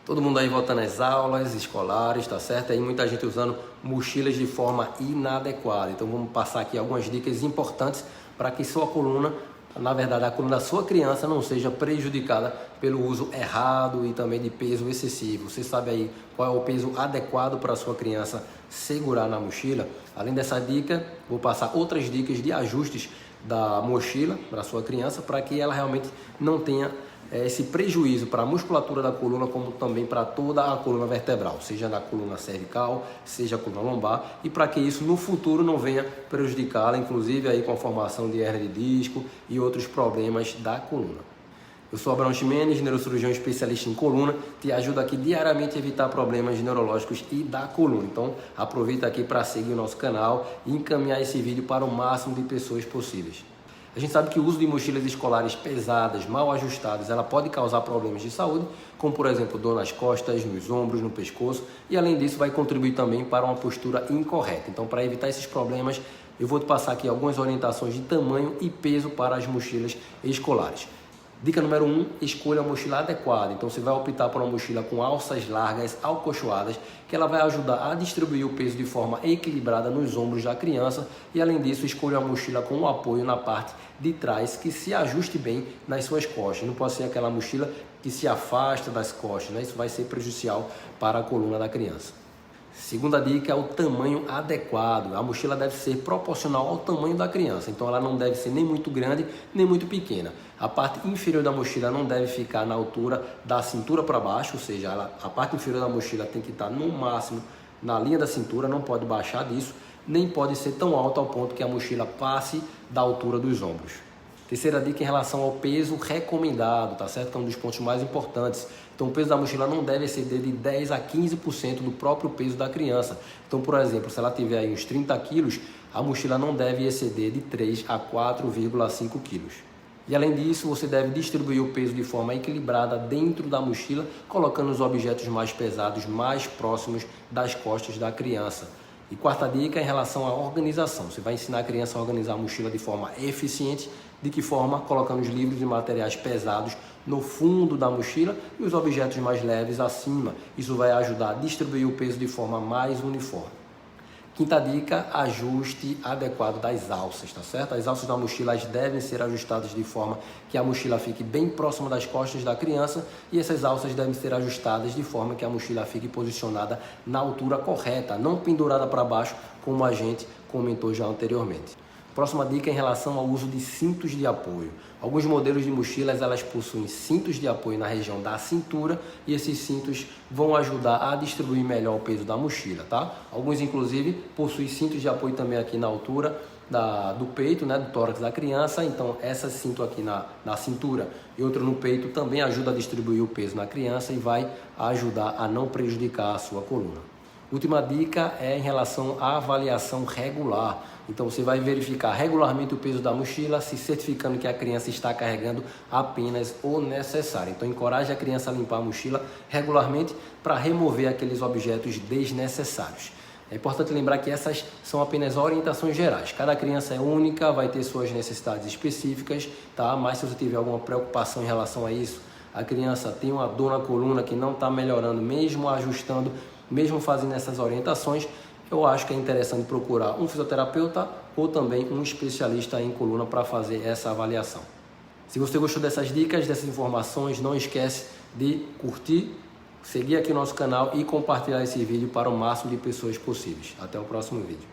Todo mundo aí voltando às aulas escolares, tá certo? Aí muita gente usando mochilas de forma inadequada. Então vamos passar aqui algumas dicas importantes para que sua coluna, na verdade a coluna da sua criança, não seja prejudicada pelo uso errado e também de peso excessivo. Você sabe aí qual é o peso adequado para a sua criança segurar na mochila? Além dessa dica, vou passar outras dicas de ajustes da mochila para a sua criança para que ela realmente não tenha esse prejuízo para a musculatura da coluna, como também para toda a coluna vertebral, seja na coluna cervical, seja a coluna lombar, e para que isso no futuro não venha prejudicá-la, inclusive aí com a formação de hernia de disco e outros problemas da coluna. Eu sou Abraão Ximenes, neurocirurgião especialista em coluna, te ajudo aqui diariamente a evitar problemas neurológicos e da coluna. Então aproveita aqui para seguir o nosso canal e encaminhar esse vídeo para o máximo de pessoas possíveis. A gente sabe que o uso de mochilas escolares pesadas, mal ajustadas, ela pode causar problemas de saúde, como por exemplo dor nas costas, nos ombros, no pescoço, e além disso vai contribuir também para uma postura incorreta. Então, para evitar esses problemas, eu vou te passar aqui algumas orientações de tamanho e peso para as mochilas escolares. Dica número 1, escolha a mochila adequada. Então você vai optar por uma mochila com alças largas, acolchoadas, que ela vai ajudar a distribuir o peso de forma equilibrada nos ombros da criança, e além disso escolha uma mochila com um apoio na parte de trás que se ajuste bem nas suas costas. Não pode ser aquela mochila que se afasta das costas, né? Isso vai ser prejudicial para a coluna da criança. Segunda dica é o tamanho adequado. A mochila deve ser proporcional ao tamanho da criança, então ela não deve ser nem muito grande nem muito pequena. A parte inferior da mochila não deve ficar na altura da cintura para baixo, ou seja, a parte inferior da mochila tem que estar no máximo na linha da cintura, não pode baixar disso, nem pode ser tão alta ao ponto que a mochila passe da altura dos ombros. Terceira dica em relação ao peso recomendado, tá certo? Que é um dos pontos mais importantes. Então o peso da mochila não deve exceder de 10 a 15% do próprio peso da criança. Então, por exemplo, se ela tiver aí uns 30 quilos, a mochila não deve exceder de 3 a 4,5 quilos. E além disso, você deve distribuir o peso de forma equilibrada dentro da mochila, colocando os objetos mais pesados mais próximos das costas da criança. E quarta dica em relação à organização. Você vai ensinar a criança a organizar a mochila de forma eficiente. De que forma? Colocando os livros e materiais pesados no fundo da mochila e os objetos mais leves acima. Isso vai ajudar a distribuir o peso de forma mais uniforme. Quinta dica, ajuste adequado das alças, tá certo? As alças da mochila devem ser ajustadas de forma que a mochila fique bem próxima das costas da criança, e essas alças devem ser ajustadas de forma que a mochila fique posicionada na altura correta, não pendurada para baixo, como a gente comentou já anteriormente. Próxima dica em relação ao uso de cintos de apoio. Alguns modelos de mochilas elas possuem cintos de apoio na região da cintura, e esses cintos vão ajudar a distribuir melhor o peso da mochila, tá? Alguns inclusive possuem cintos de apoio também aqui na altura do peito, né, do tórax da criança. Então esse cinto aqui na cintura e outro no peito também ajuda a distribuir o peso na criança e vai ajudar a não prejudicar a sua coluna. Última dica é em relação à avaliação regular. Então você vai verificar regularmente o peso da mochila, se certificando que a criança está carregando apenas o necessário. Então encoraje a criança a limpar a mochila regularmente para remover aqueles objetos desnecessários. É importante lembrar que essas são apenas orientações gerais. Cada criança é única, vai ter suas necessidades específicas, tá? Mas se você tiver alguma preocupação em relação a isso, a criança tem uma dor na coluna que não está melhorando, mesmo ajustando, mesmo fazendo essas orientações, eu acho que é interessante procurar um fisioterapeuta ou também um especialista em coluna para fazer essa avaliação. Se você gostou dessas dicas, dessas informações, não esquece de curtir, seguir aqui o nosso canal e compartilhar esse vídeo para o máximo de pessoas possíveis. Até o próximo vídeo.